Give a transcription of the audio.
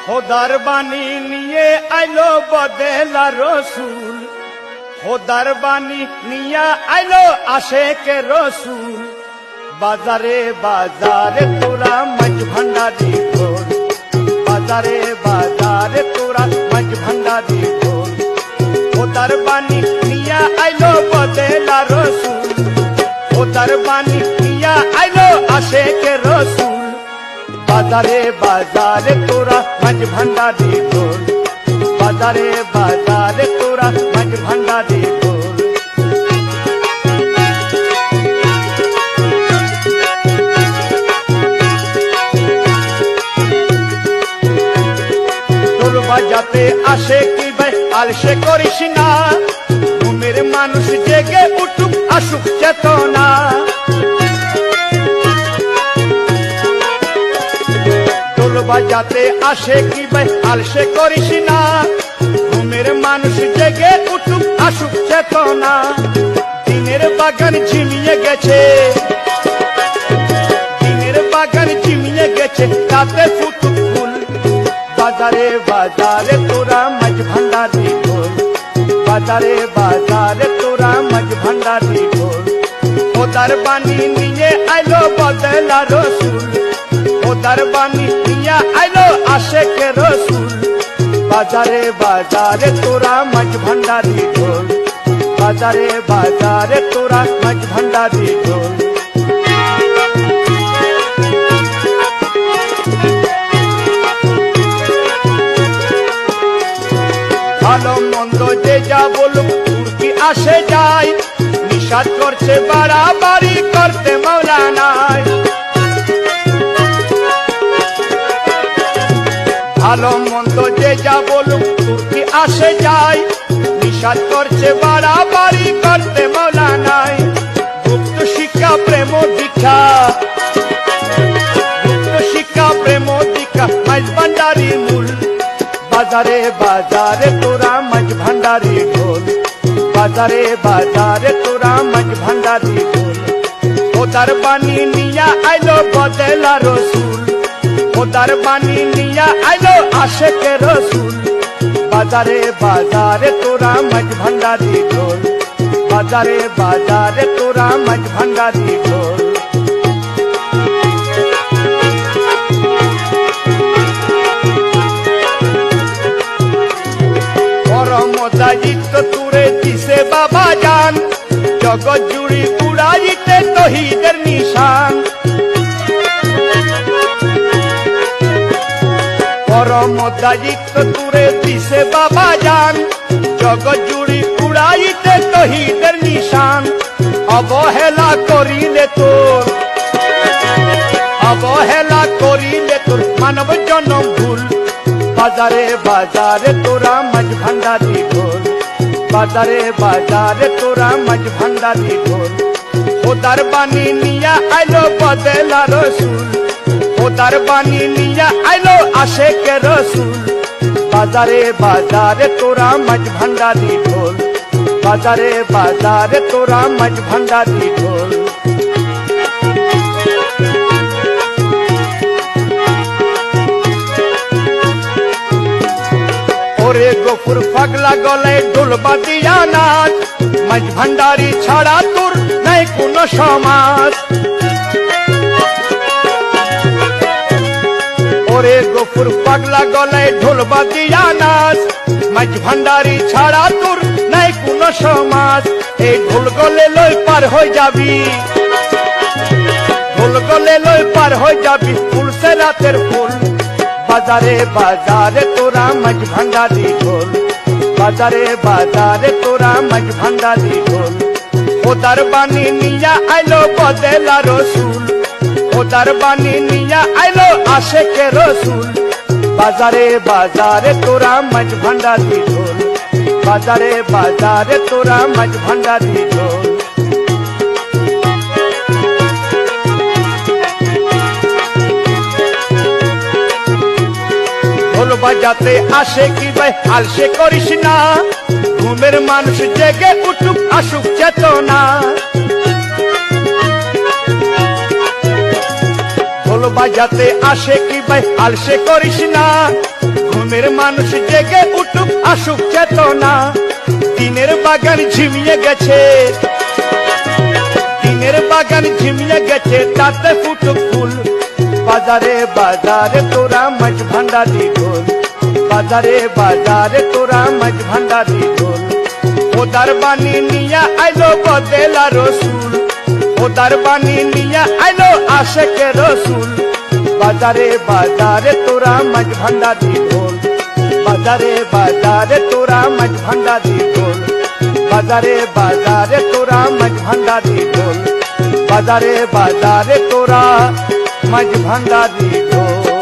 খোদার বাণী নিয়ে আইলো বদেলা রসুল, খোদার বাণী নিয়ে আইলো আশেকে রসুল। বাজারে বাজারে তোরা মাছ ভান্ডারি খোল, বাজারে বাজারে তোরা মাছ ভান্ডারি খোল। খোদার বাণী নিয়ে আইলো বদেলা রসুল, খোদার বাণী নিয়ে আইলো আশেকে রসুল। বাজারে বাজারে তোরা মাছ ভান্ডারি খোল, বাজারে বাজারে তোরা মাছ ভান্ডারি খোল। ঢোল বাজাতে আসে কি ভাই আলসে করিস না, ঘুমের মানুষ জেগে উঠুক আসুক চেতনা। বাজাতে আসে কি ভাই আলসে করিস না, ঘুমের মানুষ জেগে উঠুক আসুক চেতনা। দিনের বাগান ঝিমিয়ে গেছে, দিনের বাগান ঝিমিয়ে গেছে, তাতে ফুটুক ফুল। বাজারে বাজারে তোরা মাছ ভান্ডারি খোল, বাজারে বাজারে তোরা মাছ ভান্ডারি খোল। খোদার বাণী নিয়ে আইলো বদেলা রসুল, খোদার বাণী নিয়ে আইলো আশেকে রসুল। বাজারে বাজারে তোরা মাছ ভান্ডারি খোল, বাজারে বাজারে তোরা মাছ ভান্ডারি খোল। ভালো মন্দ যে যা বলুক তুর্কি আসে যায়, নিষাদ করছে বাড়াবাড়ি করতে মৌলানায়। ভালো মন্দ যে যা বলুক তুর্কি আসে যায়, নিষাদ করছে বাড়াবাড়ি করতে মৌলানায়। গুপ্ত শিক্ষা প্রেম দীক্ষা, গুপ্ত শিক্ষা প্রেম দীক্ষা মাছ ভান্ডারি মূল। বাজারে বাজারে তোরা মাছ ভান্ডারি খোল, বাজারে বাজারে তোরা মাছ ভান্ডারি খোল। খোদার বাণী নিয়ে আইলো বদেলা রসুল, খোদার বাণী নিয়ে আইলো আশেকে রসুল। বাজারে বাজারে তোরা মাছ ভান্ডারি খোল, বাজারে বাজারে তোরা মাছ ভান্ডারি খোল। পরম দায়িত্ব তুরে দিছে বাবা জান, জগৎ জুড়ি উড়াইতে তহিদের নিশান। পরম দায়িত্ব তুরে দিছে বাবা জান, জগৎ জুড়ি উড়াইতে তহিদের নিশান। অবহেলা করিলে তোর, অবহেলা করিলে তোর মানব জনম ভুল। বাজারে বাজারে তোরা মাছ ভান্ডারি খোল, বাজারে বাজারে তোরা মাছ ভান্ডারি খোল। খোদার বাণী নিয়ে আইলো বদেলা রসুল, খোদার বাণী নিয়ে আইলো আশেকে রসুল। বাজারে বাজারে তোরা মাছ ভান্ডারি খোল, বাজারে বাজারে তোরা মাছ ভান্ডারি খোল। ওরে গফুর পাগলা গলায় ঢোল বাজিয়া নাচ, মাছ ভান্ডারি ছাড়া তোর নাই কোনো সমাজ। ওরে গফুর পাগলা গলায় ঢোল বাজিয়া নাচ, মাছ ভান্ডারি ছাড়া তোর নাই কোনো সমাজ। এই ঢোল গলে লই পার হয়ে যাবি, ঢোল গলে লই পার হয়ে যাবি ফুলসে রাতের ফুল। বাজারে বাজারে তোরা মাছ ভান্ডারি খোল, বাজারে বাজারে তোরা মাছ ভান্ডারি খোল। খোদার বাণী নিয়ে আইলো বদেলা রসুল, খোদার বাণী নিয়ে আইলো আশেকে রসুল। বাজারে বাজারে তোরা মাছ ভান্ডারি খোল, বাজারে বাজারে তোরা মাছ ভান্ডারি খোল। ঢোল বাজাতে আসে কি ভাই আলসে করিস না, ঘুমের মানুষ জেগে উঠুক আসুক চেতনা। ঢোল বাজাতে আসে কি ভাই আলসে করিস না, ঘুমের মানুষ জেগে উঠুক আসুক চেতনা। দিনের বাগান ঝিমিয়ে গেছে, দিনের বাগান ঝিমিয়ে গেছে, তাতে ফুটুক ফুল। বাজারে বাজারে তোরা মাছ ভান্ডারি ঢোল, বাজারে বাজারে তোরা মাছ ভান্ডারি ঢোল। ওদার বাণী নিয়া আইলো বদেলা রসুল, ওদার বাণী নিয়া আইলো আশেকে রসুল। বাজারে বাজারে তোরা মাছ ভান্ডারি ঢোল, বাজারে বাজারে তোরা মাছ ভান্ডারি ঢোল, বাজারে বাজারে তোরা মাছ ভান্ডারি ঢোল, বাজারে বাজারে তোরা মাছ ভান্ডারি ঢোল।